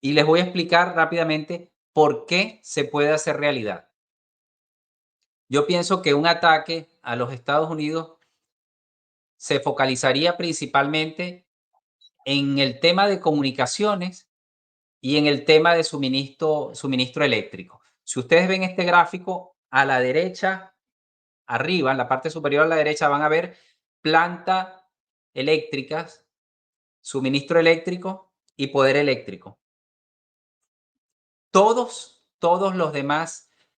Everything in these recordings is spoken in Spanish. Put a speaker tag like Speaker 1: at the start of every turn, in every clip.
Speaker 1: Y les voy a explicar rápidamente por qué se puede hacer realidad. Yo pienso que un ataque a los Estados Unidos se focalizaría principalmente en el tema de comunicaciones y en el tema de suministro eléctrico. Si ustedes ven este gráfico, a la derecha, arriba, en la parte superior a la derecha, van a ver plantas eléctricas, suministro eléctrico y poder eléctrico. Todos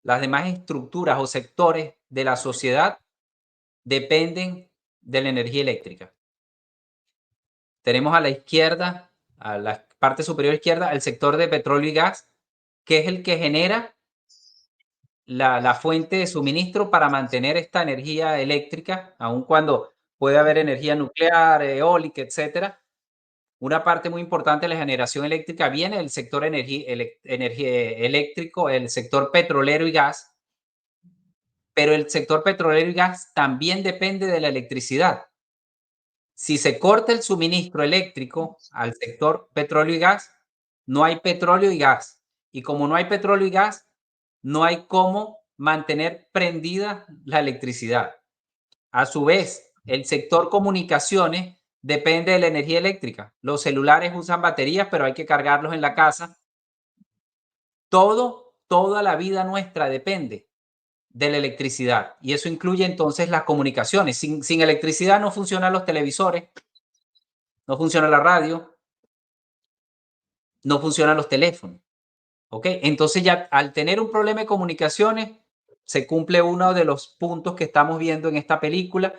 Speaker 1: las demás estructuras o sectores de la sociedad dependen de la energía eléctrica. Tenemos a la izquierda, a la parte superior izquierda, el sector de petróleo y gas, que es el que genera la fuente de suministro para mantener esta energía eléctrica, aun cuando puede haber energía nuclear, eólica, etcétera. Una parte muy importante de la generación eléctrica viene del sector energía eléctrico, el sector petrolero y gas, pero el sector petrolero y gas también depende de la electricidad. Si se corta el suministro eléctrico al sector petróleo y gas, no hay petróleo y gas. Y como no hay petróleo y gas, no hay cómo mantener prendida la electricidad. A su vez, el sector comunicaciones depende de la energía eléctrica. Los celulares usan baterías, pero hay que cargarlos en la casa. Toda la vida nuestra depende de la electricidad. Y eso incluye entonces las comunicaciones. Sin electricidad no funcionan los televisores, no funciona la radio, no funcionan los teléfonos. ¿Ok? Entonces ya al tener un problema de comunicaciones, se cumple uno de los puntos que estamos viendo en esta película.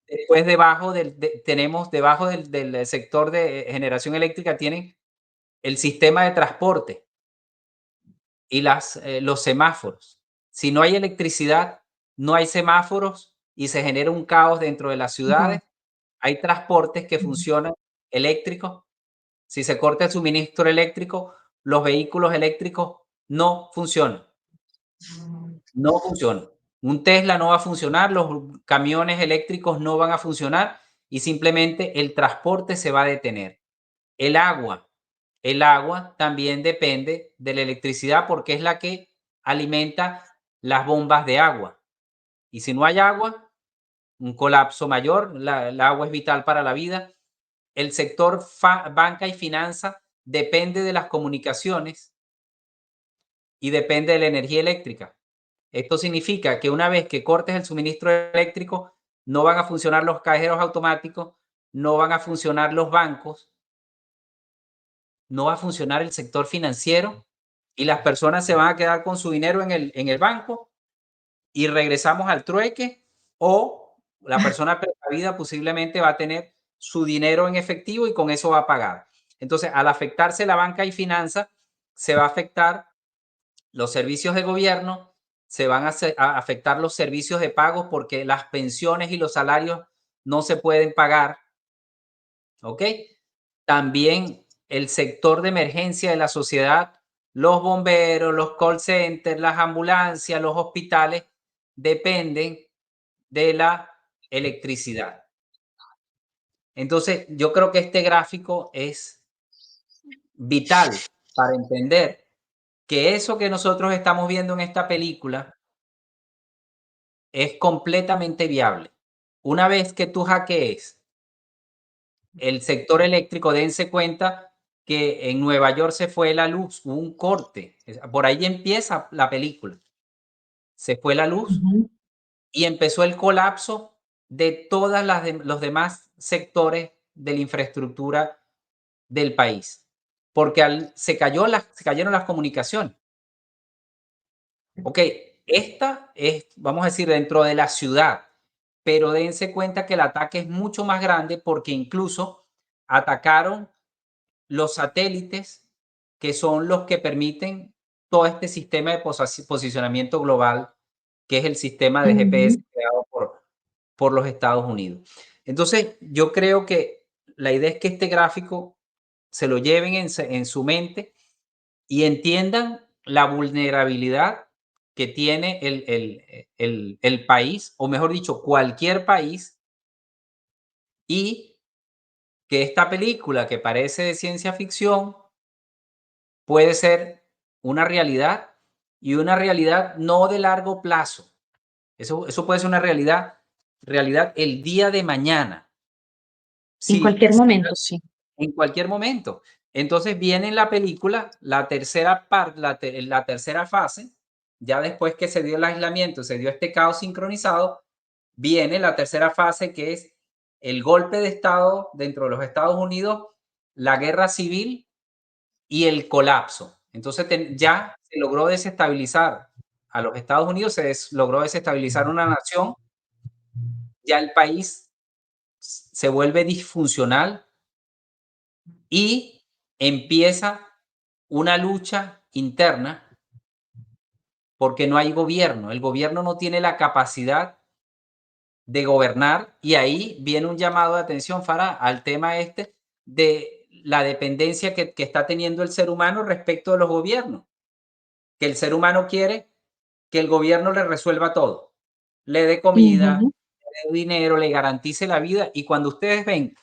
Speaker 1: Después tenemos debajo del sector de generación eléctrica, tienen el sistema de transporte y los semáforos. Si no hay electricidad, no hay semáforos y se genera un caos dentro de las
Speaker 2: Ujú,
Speaker 1: ciudades. Hay transportes que
Speaker 2: ujú.
Speaker 1: funcionan eléctricos. Si se corta el suministro eléctrico, los vehículos eléctricos no funcionan. No funcionan. Un Tesla no va a funcionar, los camiones eléctricos no van a funcionar y simplemente el transporte se va a detener. El agua. El agua también depende de la electricidad porque es la que alimenta las bombas de agua. Y si no hay agua, un colapso mayor, el agua es vital para la vida. El sector banca y finanza depende de las comunicaciones y depende de la energía eléctrica. Esto significa que una vez que cortes el suministro eléctrico, no van a funcionar los cajeros automáticos, no van a funcionar los bancos, no va a funcionar el sector financiero y las personas se van a quedar con su dinero en el banco y regresamos al trueque o la persona precavida posiblemente va a tener su dinero en efectivo y con eso va a pagar. Entonces, al afectarse la banca y finanza, se va a afectar los servicios de gobierno, se van a afectar los servicios de pago porque las pensiones y los salarios no se pueden pagar, ¿ok? También el sector de emergencia de la sociedad, los bomberos, los call centers, las ambulancias, los hospitales, dependen de la electricidad. Entonces, yo creo que este gráfico es vital para entender que eso que nosotros estamos viendo en esta película es completamente viable. Una vez que tú hackees el sector eléctrico, dense cuenta que en Nueva York se fue la luz, hubo un corte. Por ahí empieza la película. Se fue la luz
Speaker 2: Ujú.
Speaker 1: y empezó el colapso de los demás sectores de la infraestructura del país, porque se cayeron las comunicaciones. Ok, esta es, vamos a decir, dentro de la ciudad, pero dense cuenta que el ataque es mucho más grande porque incluso atacaron los satélites, que son los que permiten todo este sistema de posicionamiento global, que es el sistema de GPS
Speaker 2: Ujú.
Speaker 1: creado por los Estados Unidos. Entonces, yo creo que la idea es que este gráfico se lo lleven en su mente y entiendan la vulnerabilidad que tiene el país, o mejor dicho, cualquier país, y que esta película que parece de ciencia ficción puede ser una realidad y una realidad no de largo plazo. Eso puede ser una realidad el día de mañana.
Speaker 2: En
Speaker 1: Sí,
Speaker 2: cualquier momento, sí.
Speaker 1: en cualquier momento. Entonces viene en la película la tercera parte, la tercera fase, ya después que se dio el aislamiento, se dio este caos sincronizado, viene la tercera fase que es el golpe de Estado dentro de los Estados Unidos, la guerra civil y el colapso. Entonces ya se logró desestabilizar a los Estados Unidos, logró desestabilizar una nación, ya el país se vuelve disfuncional y empieza una lucha interna porque no hay gobierno. El gobierno no tiene la capacidad de gobernar y ahí viene un llamado de atención, Farah, al tema este de la dependencia que está teniendo el ser humano respecto de los gobiernos, que el ser humano quiere que el gobierno le resuelva todo, le dé comida,
Speaker 2: Ujú,
Speaker 1: le dé dinero, le garantice la vida y cuando ustedes ven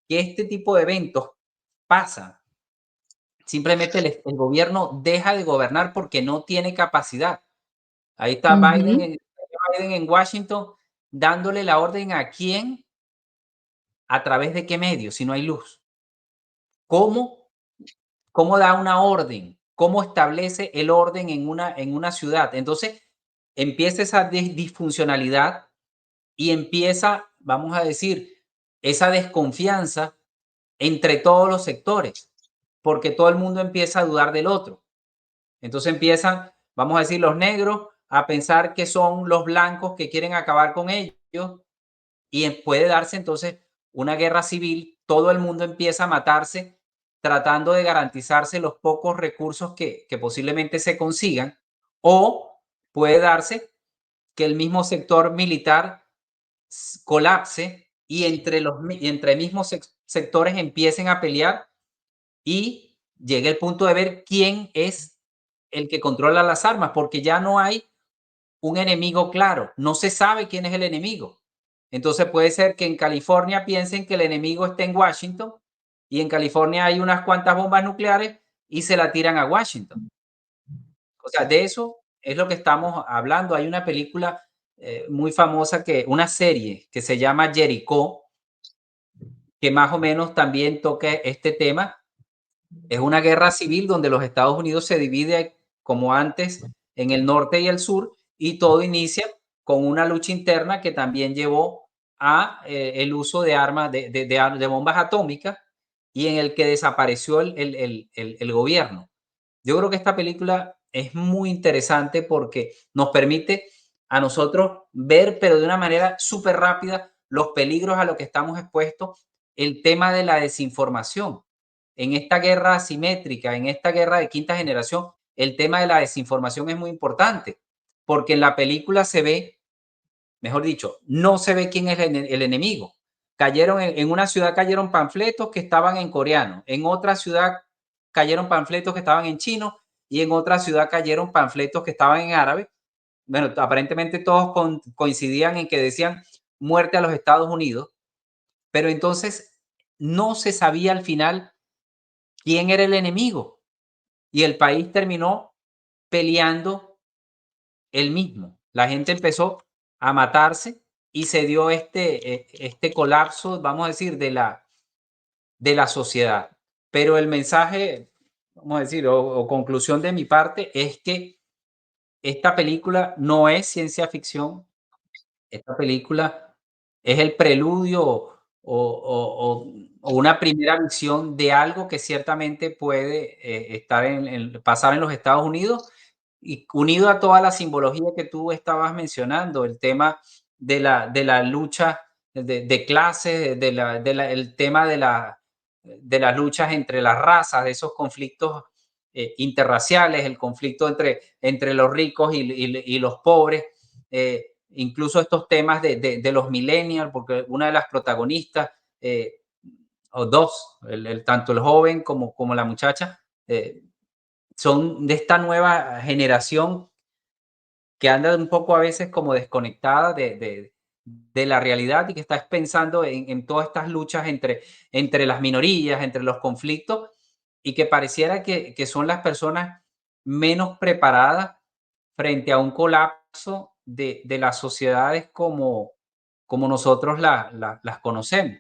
Speaker 1: que este tipo de eventos pasan, simplemente el gobierno deja de gobernar porque no tiene capacidad. Ahí está
Speaker 2: ujú.
Speaker 1: Biden en Washington dándole la orden a quién, a través de qué medio, si no hay luz. ¿Cómo, cómo da una orden? ¿Cómo establece el orden en una ciudad? Entonces empieza esa disfuncionalidad y empieza, vamos a decir, esa desconfianza entre todos los sectores, porque todo el mundo empieza a dudar del otro. Entonces empiezan, vamos a decir, los negros a pensar que son los blancos que quieren acabar con ellos y puede darse entonces una guerra civil. Todo el mundo empieza a matarse tratando de garantizarse los pocos recursos que posiblemente se consigan o puede darse que el mismo sector militar colapse y entre mismos sectores empiecen a pelear y llegue el punto de ver quién es el que controla las armas, porque ya no hay un enemigo claro, no se sabe quién es el enemigo. Entonces puede ser que en California piensen que el enemigo está en Washington y en California hay unas cuantas bombas nucleares y se la tiran a Washington. O sea, de eso es lo que estamos hablando. Hay una película muy famosa, una serie que se llama Jericho, que más o menos también toca este tema. Es una guerra civil donde los Estados Unidos se divide como antes en el norte y el sur y todo inicia con una lucha interna que también llevó a el uso de armas, de bombas atómicas y en el que desapareció el gobierno. Yo creo que esta película es muy interesante porque nos permite a nosotros ver, pero de una manera súper rápida, los peligros a los que estamos expuestos, el tema de la desinformación. En esta guerra asimétrica, en esta guerra de quinta generación, el tema de la desinformación es muy importante, porque en la película se ve, mejor dicho, no se ve quién es el enemigo. Cayeron en una ciudad, cayeron panfletos que estaban en coreano, en otra ciudad cayeron panfletos que estaban en chino y en otra ciudad cayeron panfletos que estaban en árabe. Bueno, aparentemente todos coincidían en que decían muerte a los Estados Unidos, pero entonces no se sabía al final quién era el enemigo y el país terminó peleando el mismo. La gente empezó a matarse y se dio este colapso, vamos a decir, de la sociedad. Pero el mensaje, vamos a decir, o conclusión de mi parte es que esta película no es ciencia ficción. Esta película es el preludio o una primera visión de algo que ciertamente puede pasar en los Estados Unidos y unido a toda la simbología que tú estabas mencionando, el tema de la lucha de clases, el tema de las luchas entre las razas, de esos conflictos interraciales, el conflicto entre los ricos y los pobres. Incluso estos temas de los millennials, porque una de las protagonistas, o dos, tanto el joven como la muchacha, son de esta nueva generación que anda un poco a veces como desconectada de la realidad y que está pensando en todas estas luchas entre las minorías, entre los conflictos, y que pareciera que son las personas menos preparadas frente a un colapso de las sociedades como nosotros las conocemos.